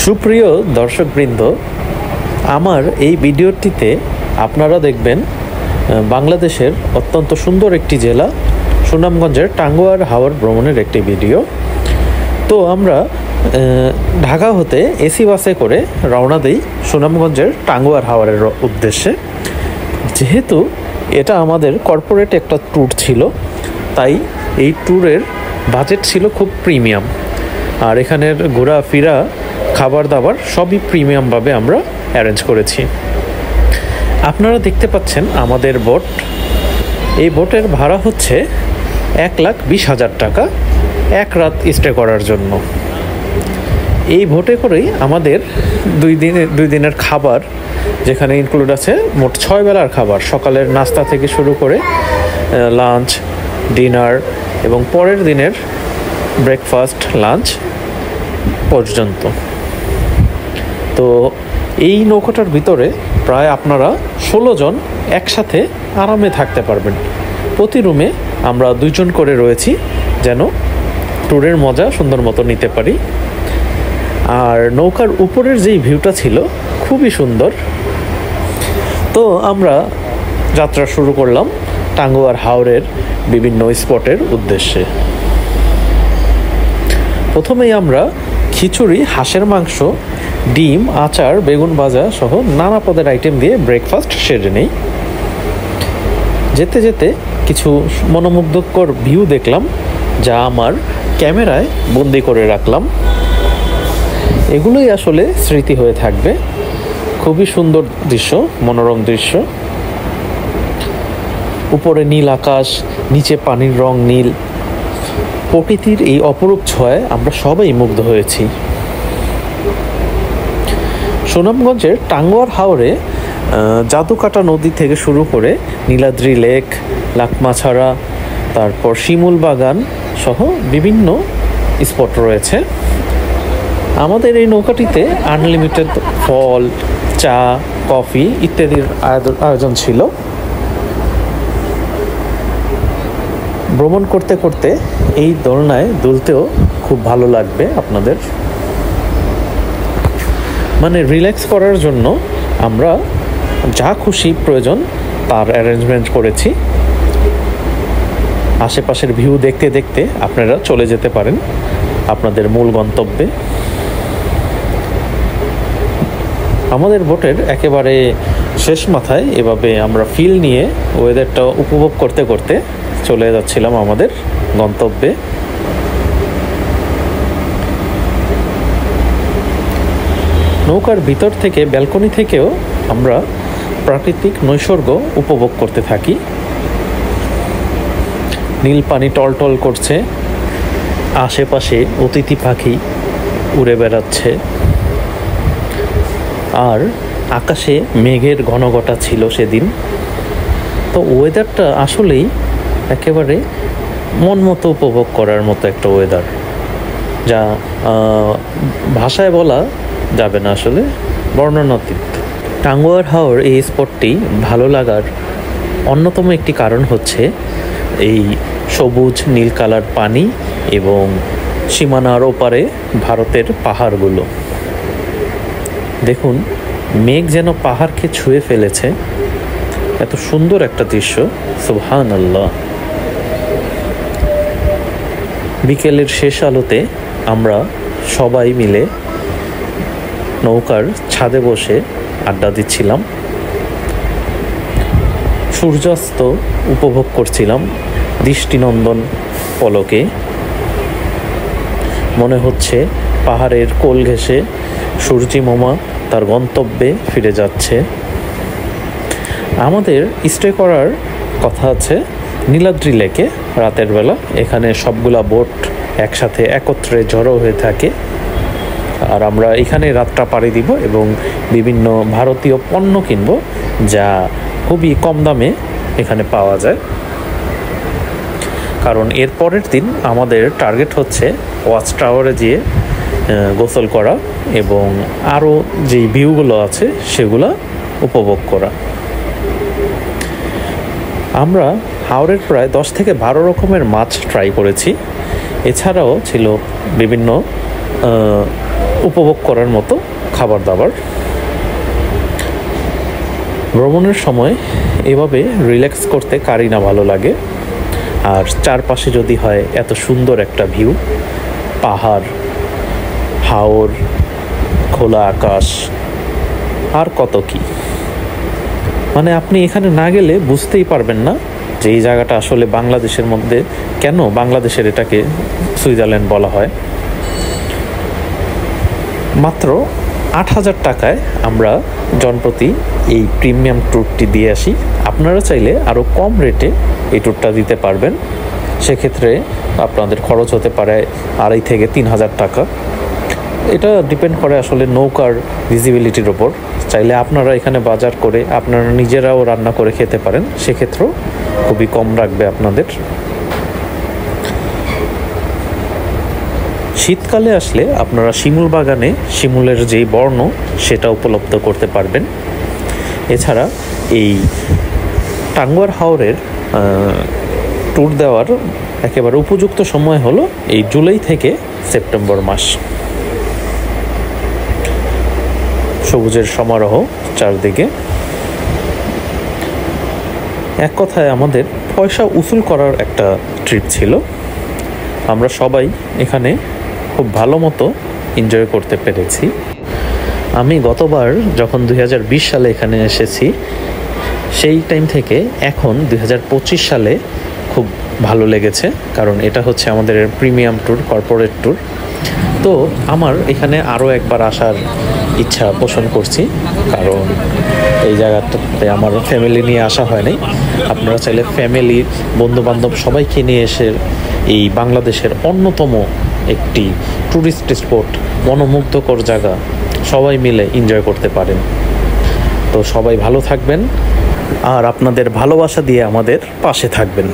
সুপ্রিয় দর্শকবৃন্দ, আমার এই ভিডিওটিতে আপনারা দেখবেন বাংলাদেশের অত্যন্ত সুন্দর একটি জেলা সুনামগঞ্জের টাঙ্গুয়ার হাওর ভ্রমণের একটি ভিডিও। তো আমরা ঢাকা হতে এসি বাসে করে রওনা দিই সুনামগঞ্জের টাঙ্গুয়ার হাওরের উদ্দেশ্যে। যেহেতু এটা আমাদের কর্পোরেট একটা ট্যুর ছিল, তাই এই ট্যুরের বাজেট ছিল খুব প্রিমিয়াম, আর এখানের ঘোরাফেরা খাবার দাবার সবই প্রিমিয়ামভাবে আমরা অ্যারেঞ্জ করেছি। আপনারা দেখতে পাচ্ছেন আমাদের বোট। এই বোটের ভাড়া হচ্ছে 1,20,000 টাকা এক রাত স্টে করার জন্য। এই বোটে করেই আমাদের দুই দিনের খাবার, যেখানে ইনক্লুড আছে মোট 6 বেলার খাবার, সকালের নাস্তা থেকে শুরু করে লাঞ্চ, ডিনার এবং পরের দিনের ব্রেকফাস্ট, লাঞ্চ পর্যন্ত। তো এই নৌকাটার ভিতরে প্রায় আপনারা 16 জন একসাথে আরামে থাকতে পারবেন। প্রতি রুমে আমরা 2 জন করে রয়েছি, যেন ট্যুরের মজা সুন্দর মতো নিতে পারি। আর নৌকার উপরের যেই ভিউটা ছিল খুবই সুন্দর। তো আমরা যাত্রা শুরু করলাম টাঙ্গুয়ার হাওরের বিভিন্ন স্পটের উদ্দেশ্যে। প্রথমেই আমরা খিচুড়ি, হাঁসের মাংস, ডিম, আচার, বেগুন ভাজা সহ নানা পদের আইটেম দিয়ে ব্রেকফাস্ট সেরে নেই। যেতে যেতে কিছু মনোমুগ্ধকর ভিউ দেখলাম, যা আমার ক্যামেরায় বন্দি করে রাখলাম। এগুলোই আসলে স্মৃতি হয়ে থাকবে। খুবই সুন্দর দৃশ্য, মনোরম দৃশ্য। উপরে নীল আকাশ, নিচে পানির রং নীল। প্রকৃতির এই অপরূপ ছোঁয়ায় আমরা সবাই মুগ্ধ হয়েছি। সুনামগঞ্জের টাঙ্গুয়ার হাওরে জাদুকাটা নদী থেকে শুরু করে নীলাদ্রি লেক, লাকমাছড়া, তারপর শিমুল বাগান সহ বিভিন্ন স্পট রয়েছে। আমাদের এই নৌকাটিতে আনলিমিটেড ফল, চা, কফি ইত্যাদির আয়োজন ছিল। ভ্রমণ করতে করতে এই দোলনায় দুলতেও খুব ভালো লাগবে আপনাদের। মানে রিল্যাক্স করার জন্য আমরা যা খুশি প্রয়োজন তার অ্যারেঞ্জমেন্ট করেছি। আশেপাশের ভিউ দেখতে দেখতে আপনারা চলে যেতে পারেন আপনাদের মূল গন্তব্যে। আমাদের বোটের একেবারে শেষ মাথায় এভাবে আমরা ফিল নিয়ে ওয়েদারটা উপভোগ করতে করতে চলে যাচ্ছিলাম আমাদের গন্তব্যে। নৌকার ভিতর থেকে, ব্যালকনি থেকেও আমরা প্রাকৃতিক নৈসর্গ উপভোগ করতে থাকি। নীল পানি টলটল করছে, আশেপাশে অতিথি পাখি উড়ে বেড়াচ্ছে, আর আকাশে মেঘের ঘনঘটা ছিল সেদিন। তো ওয়েদারটা আসলেই একেবারে মন মতো উপভোগ করার মতো একটা ওয়েদার, যা ভাষায় বলা যাবে না, আসলে বর্ণনাতীত। টাঙ্গুয়ার হাওর এই স্পটটি ভালো লাগার অন্যতম একটি কারণ হচ্ছে এই সবুজ নীল কালার পানি এবং সীমানার ওপারে ভারতের পাহাড়গুলো। দেখুন, মেঘ যেন পাহাড়কে ছুঁয়ে ফেলেছে। এত সুন্দর একটা দৃশ্য, সুবহানাল্লাহ। বিকেলের শেষ আলোতে আমরা সবাই মিলে নৌকার ছাদে বসে আড্ডা দিচ্ছিলাম, সূর্যাস্ত উপভোগ করছিলাম দৃষ্টিনন্দন পলকে। মনে হচ্ছে পাহাড়ের কোল ঘেঁষে সূর্যি মামা তার গন্তব্যে ফিরে যাচ্ছে। আমাদের স্টে করার কথা আছে নীলাদ্রি লেকে রাতের বেলা। এখানে সবগুলা বোট একসাথে একত্রে জড়ো হয়ে থাকে, আর আমরা এখানে রাতটা পাড়ি দিব এবং বিভিন্ন ভারতীয় পণ্য কিনব, যা খুবই কম দামে এখানে পাওয়া যায়। কারণ এর পরের দিন আমাদের টার্গেট হচ্ছে ওয়াচ টাওয়ারে গিয়ে গোসল করা এবং আরও যেই ভিউগুলো আছে সেগুলো উপভোগ করা। আমরা হাওরের প্রায় 10 থেকে 12 রকমের মাছ ট্রাই করেছি। এছাড়াও ছিল বিভিন্ন উপভোগ করার মতো খাবার দাবার। ভ্রমণের সময় এভাবে রিল্যাক্স করতে কারই না ভালো লাগে। আর চারপাশে যদি হয় এত সুন্দর একটা ভিউ, পাহাড়, হাওর, খোলা আকাশ, আর কত কি, মানে আপনি এখানে না গেলে বুঝতেই পারবেন না যে এই জায়গাটা আসলে বাংলাদেশের মধ্যে কেন বাংলাদেশের এটাকে সুইজারল্যান্ড বলা হয়। মাত্র ৮,০০০ টাকায় আমরা জনপ্রতি এই প্রিমিয়াম ট্যুরটি দিয়ে আসি। আপনারা চাইলে আরও কম রেটে এই ট্যুরটা দিতে পারবেন। সেক্ষেত্রে আপনাদের খরচ হতে পারে ২,৫০০ থেকে ৩,০০০ টাকা। এটা ডিপেন্ড করে আসলে নৌকার ভিজিবিলিটির ওপর। চাইলে আপনারা এখানে বাজার করে আপনারা নিজেরাও রান্না করে খেতে পারেন, সেক্ষেত্রেও খুবই কম রাখবে আপনাদের। শীতকালে আসলে আপনারা শিমুল বাগানে শিমুলের যেই বর্ণ সেটা উপলব্ধ করতে পারবেন। এছাড়া এই টাঙ্গুয়ার হাওরের ট্যুর দেওয়ার একেবারে উপযুক্ত সময় হলো এই জুলাই থেকে সেপ্টেম্বর মাস। সবুজের সমারোহ চারদিকে। এক কথায় আমাদের পয়সা উসুল করার একটা ট্রিপ ছিল। আমরা সবাই এখানে খুব ভালো মতো এনজয় করতে পেরেছি। আমি গতবার যখন ২০২০ সালে এখানে এসেছি, সেই টাইম থেকে এখন ২০২৫ সালে খুব ভালো লেগেছে, কারণ এটা হচ্ছে আমাদের প্রিমিয়াম ট্যুর, কর্পোরেট ট্যুর। তো আমার এখানে আরও একবার আসার ইচ্ছা পোষণ করছি, কারণ এই জায়গাটাতে আমার ফ্যামিলি নিয়ে আসা হয় নাই। আপনারা চাইলে ফ্যামিলি, বন্ধুবান্ধব সবাইকে নিয়ে এসে এই বাংলাদেশের অন্যতম একটি ট্যুরিস্ট স্পট, মনোমুগ্ধকর জায়গা সবাই মিলে এনজয় করতে পারেন। তো সবাই ভালো থাকবেন আর আপনাদের ভালোবাসা দিয়ে আমাদের পাশে থাকবেন।